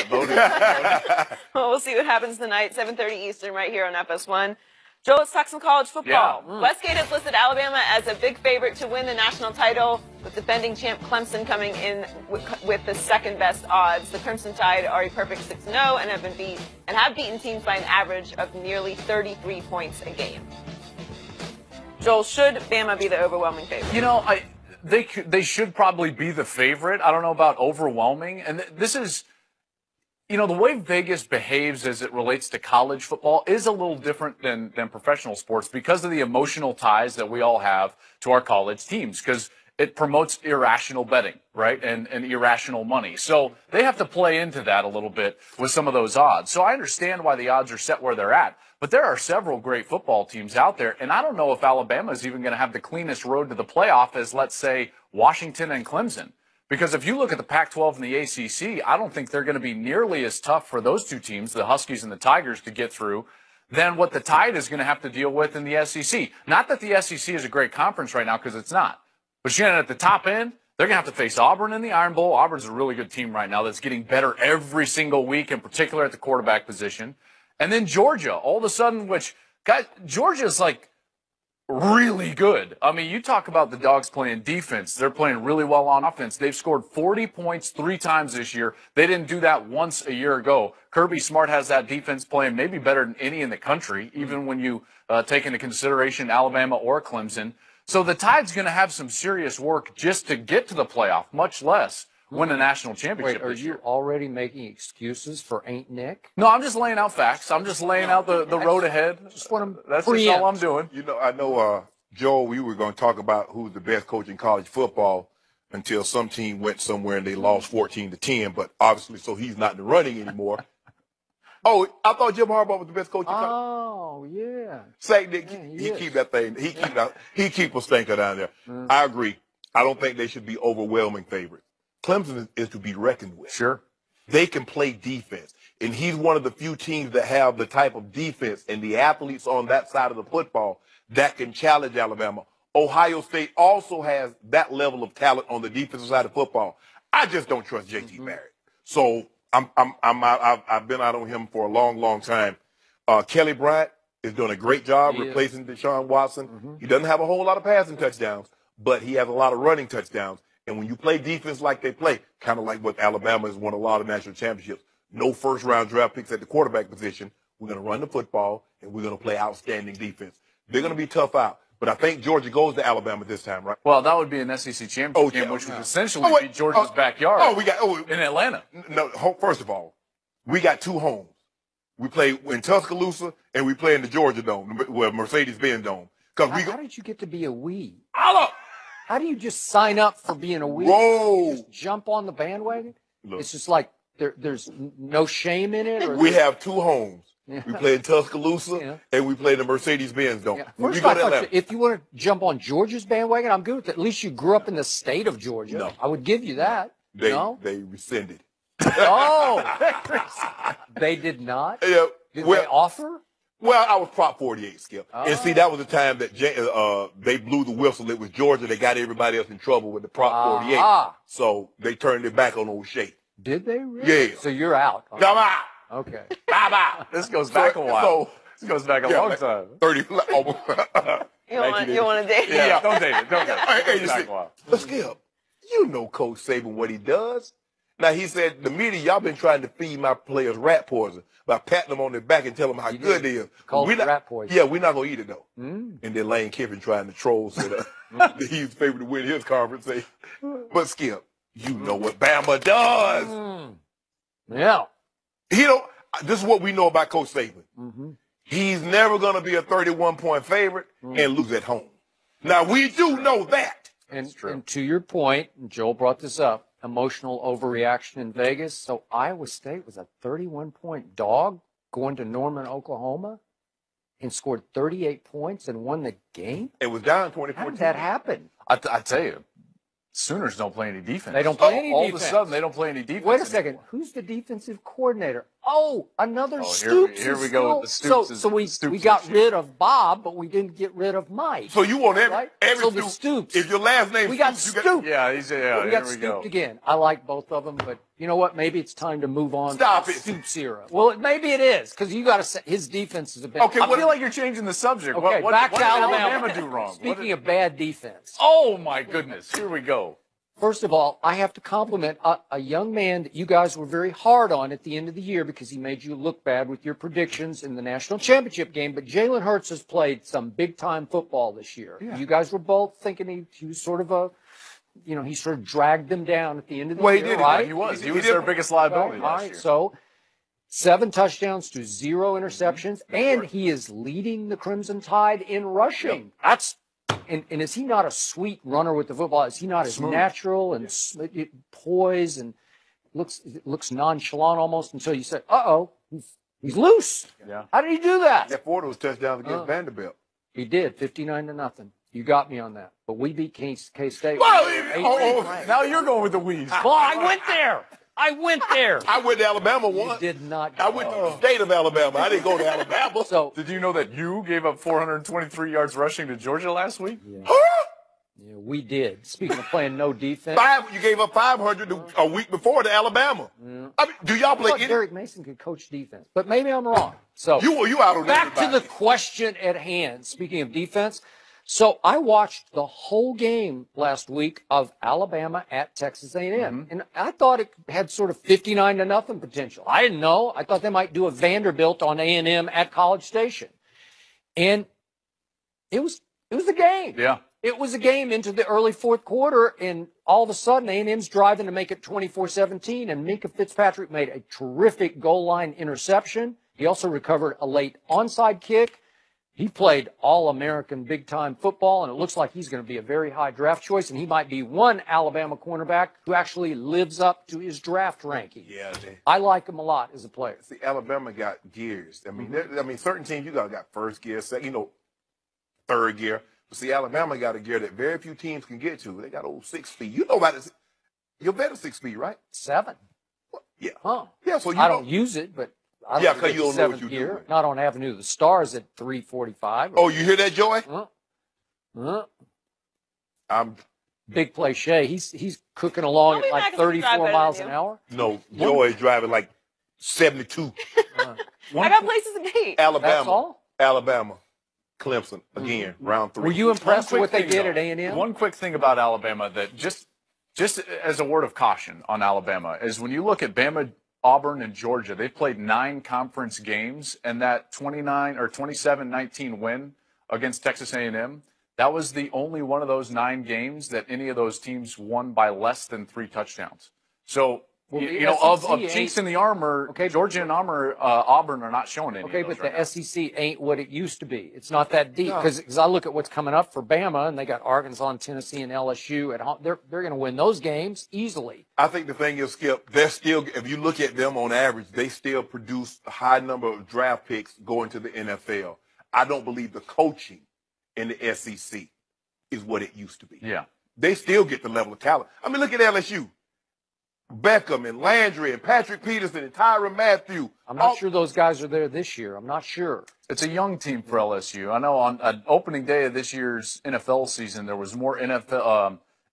Voted. Well, we'll see what happens tonight, 7:30 Eastern, right here on FS1. Joel, let's talk some college football. Yeah. Westgate has listed Alabama as a big favorite to win the national title, with defending champ Clemson coming in with the second best odds. The Crimson Tide are a perfect 6-0 and have beaten teams by an average of nearly 33 points a game. Joel, should Bama be the overwhelming favorite? You know, they should probably be the favorite. I don't know about overwhelming. And this is, you know, the way Vegas behaves as it relates to college football is a little different than professional sports because of the emotional ties that we all have to our college teams, because it promotes irrational betting, right, and irrational money. So they have to play into that a little bit with some of those odds. So I understand why the odds are set where they're at, but there are several great football teams out there, and I don't know if Alabama is even going to have the cleanest road to the playoff as, let's say, Washington and Clemson. Because if you look at the Pac-12 and the ACC, I don't think they're going to be nearly as tough for those two teams, the Huskies and the Tigers, to get through than what the Tide is going to have to deal with in the SEC. Not that the SEC is a great conference right now, because it's not. But Shannon, at the top end, they're going to have to face Auburn in the Iron Bowl. Auburn's a really good team right now that's getting better every single week, in particular at the quarterback position. And then Georgia, all of a sudden, which, guys, Georgia's like really good. I mean, you talk about the Dogs playing defense. They're playing really well on offense. They've scored 40 points 3 times this year. They didn't do that once a year ago. Kirby Smart has that defense playing maybe better than any in the country, even when you take into consideration Alabama or Clemson. So the Tide's going to have some serious work just to get to the playoff, much less win a national championship. Wait, are you already making excuses for Ain't Nick? No, I'm just laying out facts. I'm just laying out the road ahead. Just want to That's just all I'm doing. You know, I know, Joel, we were going to talk about who's the best coach in college football until some team went somewhere and they lost 14-10, but obviously, so he's not in the running anymore. Oh, I thought Jim Harbaugh was the best coach in college. Oh, yeah. Say, Nick, he keep that thing. He keep a stinker down there. I agree. I don't think they should be overwhelming favorites. Clemson is to be reckoned with. Sure. They can play defense. And he's one of the few teams that have the type of defense and the athletes on that side of the football that can challenge Alabama. Ohio State also has that level of talent on the defensive side of football. I just don't trust J.T. Barrett. So I've been out on him for a long, long time. Kelly Bryant is doing a great job replacing Deshaun Watson. He doesn't have a whole lot of passing touchdowns, but he has a lot of running touchdowns. And when you play defense like they play, kind of like what Alabama has won a lot of national championships, no first-round draft picks at the quarterback position. We're going to run the football, and we're going to play outstanding defense. They're going to be tough out. But I think Georgia goes to Alabama this time, right? Well, that would be an SEC championship game, which would essentially be Georgia's backyard in Atlanta. No, first of all, we got 2 homes. We play in Tuscaloosa, and we play in the Georgia Dome, well, Mercedes-Benz Dome. How did you get to be a we? How do you just sign up for being a we? Just jump on the bandwagon? Look, it's just like there's no shame in it? Or we have 2 homes. Yeah. We play in Tuscaloosa, and we play in the Mercedes-Benz Dome. Yeah. First of all, if you want to jump on Georgia's bandwagon, I'm good with it. At least you grew up in the state of Georgia. No. I would give you that. They rescinded. Oh, they did not? Yeah. Did they offer? Well, I was Prop 48, Skip. Oh. And see, that was the time that they blew the whistle. It was Georgia that got everybody else in trouble with the Prop 48. So they turned it back on old Shea. Did they really? Yeah. So you're out. Okay. Come out. Okay. Bye-bye. This goes back a while. This goes back a long time. 30, almost. You want to date it? Yeah, don't date it. Don't date it. But Skip, you know Coach Saban what he does. Now, he said, the media, y'all been trying to feed my players rat poison by patting them on their back and telling them how good they is. Called it rat poison. Yeah, we're not going to eat it, though. And then Lane Kiffin trying to troll so that he's favored to win his conference. But, Skip, you know what Bama does. Yeah. This is what we know about Coach Saban. He's never going to be a 31-point favorite and lose at home. Now, we do know that. And to your point, and Joel brought this up, emotional overreaction in Vegas. So Iowa State was a 31-point dog going to Norman, Oklahoma, and scored 38 points and won the game? It was down 24. How did that happen? I tell you, Sooners don't play any defense. They don't play any defense. All of a sudden, they don't play any defense. Wait a second. Who's the defensive coordinator? Oh, another Oh, Stoops. here is we go with still- the Stoops So we Stoops got issue. rid of Bob, but we didn't get rid of Mike. So you want Right? every So the Stoops. Stoops. If your last name We got Stoops, you Stoops. Yeah, we here got we Stooped go. again. I like both of them, but you know what? Maybe it's time to move on. Stop to it. Stoops era. Well, maybe it is because you got to say his defense is a bit. Okay, I what- feel like you're changing the subject. Okay, what back what to did Alabama. do wrong? Speaking of bad defense, Oh my goodness, here we go. first of all, I have to compliment a young man that you guys were very hard on at the end of the year because he made you look bad with your predictions in the national championship game. But Jalen Hurts has played some big time football this year. Yeah. You guys were both thinking he was sort of he sort of dragged them down at the end of the Well, he year, did. right? He was He their did- biggest liability Right, last right. year. So 7 touchdowns to 0 interceptions, and he is leading the Crimson Tide in rushing. That's and is he not a sweet runner with the football? Is he not as Smooth. natural and poised and looks nonchalant almost until you say, "Uh-oh, he's loose." Yeah. How did he do that? That Ford was touchdowns against Vanderbilt. He did 59-0. You got me on that, but we beat K-State. Well, Now you're going with the wheeze. Well, I went there. I went there. I went to Alabama You once. did not. I went to the state of Alabama. I didn't go to Alabama. So Did you know that you gave up 423 yards rushing to Georgia last week? yeah, we did. Speaking of playing no defense. You gave up 500 a week before to Alabama. I mean, do y'all I play thought any? Derek Mason could coach defense, but maybe I'm wrong. So You out on back to everybody. the question at hand. Speaking of defense, so I watched the whole game last week of Alabama at Texas A&M, and I thought it had sort of 59-0 potential. I didn't know. I thought they might do a Vanderbilt on A&M at College Station, and it was a game. Yeah. It was a game into the early fourth quarter, and all of a sudden A&M's driving to make it 24-17, and Minka Fitzpatrick made a terrific goal line interception. He also recovered a late onside kick. He played all-American big-time football, and it looks like he's going to be a very high draft choice, and he might be one Alabama cornerback who actually lives up to his draft ranking. Yeah, I like him a lot as a player. see, Alabama got gears. I mean, certain teams you got first gear, second, third gear. But see, Alabama got a gear that very few teams can get to. They got old 6 feet. You know about this. You're better 6 feet, right? 7. Yeah. Huh. Yeah. So you I know- don't use it, but I Yeah, don't 'cause get you don't know what 7th you're gear. doing. Not on Avenue of the Stars at 345. Oh, you hear that, Joy? I'm Big play Shea. He's cooking along I'll be at like back if you drive 34 better miles than an you. hour. no. Joy is driving like 72. I got places to be. Alabama. That's all? Alabama. Clemson again. Round 3. Were you impressed with One what they quick did thing, at though. A&M? One quick thing about Alabama that just as a word of caution on Alabama is when you look at Bama, Auburn, and Georgia, they've played 9 conference games, and that 29 or 27-19 win against Texas A&M, that was the only one of those 9 games that any of those teams won by less than 3 touchdowns. So, Well, the of SEC chinks ain't- in the armor, Okay. Georgia and Auburn are not showing any Okay, of those but right the now. SEC ain't what it used to be. It's not that deep No. because I look at what's coming up for Bama, and they got Arkansas, and Tennessee, and LSU at home. They're going to win those games easily. I think the thing is, Skip, they're still, if you look at them on average, they still produce a high number of draft picks going to the NFL. I don't believe the coaching in the SEC is what it used to be. Yeah. They still get the level of talent. I mean, look at LSU. Beckham and Landry and Patrick Peterson and Tyrann Mathieu. I'm not sure those guys are there this year. I'm not sure. It's a young team for LSU. I know on an opening day of this year's NFL season, there was more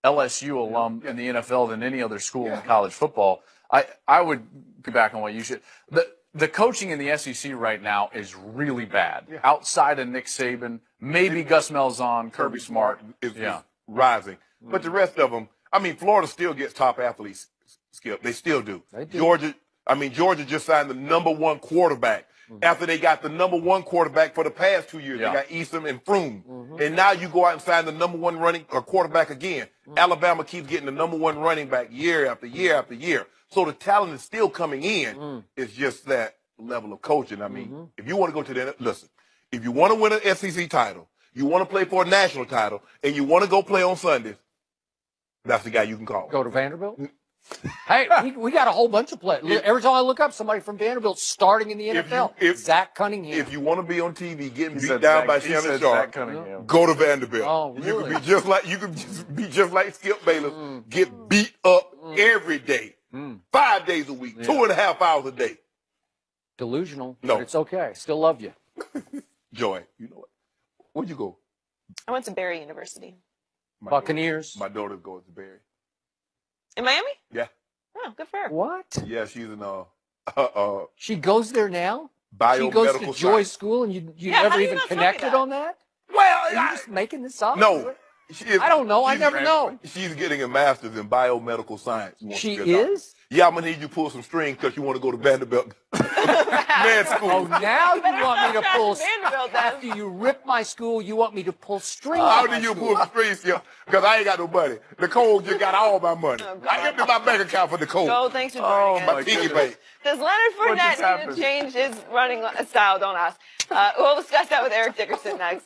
LSU alum in the NFL than any other school in college football. I would go back on what you should. The coaching in the SEC right now is really bad. Outside of Nick Saban, maybe Gus Malzahn, Kirby Smart. is Yeah. rising. But the rest of them, I mean, Florida still gets top athletes, Skip. They still do. They do. Georgia just signed the #1 quarterback after they got the #1 quarterback for the past 2 years. Yeah. They got Eason and Froome. And now you go out and sign the #1 running or quarterback again. Alabama keeps getting the #1 running back year after year after year. So the talent is still coming in. It's just that level of coaching. I mean, if you want to go to the listen, if you want to win an SEC title, you want to play for a national title, and you want to go play on Sundays, that's the guy you can call. Go to Vanderbilt? Hey, we got a whole bunch of players. Every time I look up, somebody from Vanderbilt starting in the NFL. Zach Cunningham. If you want to be on TV getting He beat said down Zach- by he Shannon said Sharp, Zach Cunningham. go to Vanderbilt. Oh, You really? can be just like Skip Bayless, get beat up every day, 5 days a week, 2.5 hours a day. Delusional. No. But it's okay. Still love you. Joy, you know what? Where'd you go? I went to Barry University My Buccaneers. My daughter goes to Barry. in Miami. Yeah. Oh, good for her. What? Yeah, she's in She goes there now? She biomedical goes to Joy science. School and you Yeah, how never do you even not tell me connected that? on that? Well, Are you just making this up? no. She is, I don't know. I she's- never know. She's getting a master's in biomedical science. Wants She to be a doctor. is? Yeah, I'm gonna need you to pull some string because you want to go to Vanderbilt med school. Oh, now you want me to Contract pull. with Vanderbilt, then. After you rip my school, you want me to pull strings. How on do my you school. pull strings here? Because I ain't got no money. Nicole just got all my money. Oh, God. I emptied my bank account for Nicole. Go, thanks for joining Oh, us. my Piggy goodness. bank. Does Leonard What just Fournette need to happened? change his running style? Don't ask. We'll discuss that with Eric Dickerson next.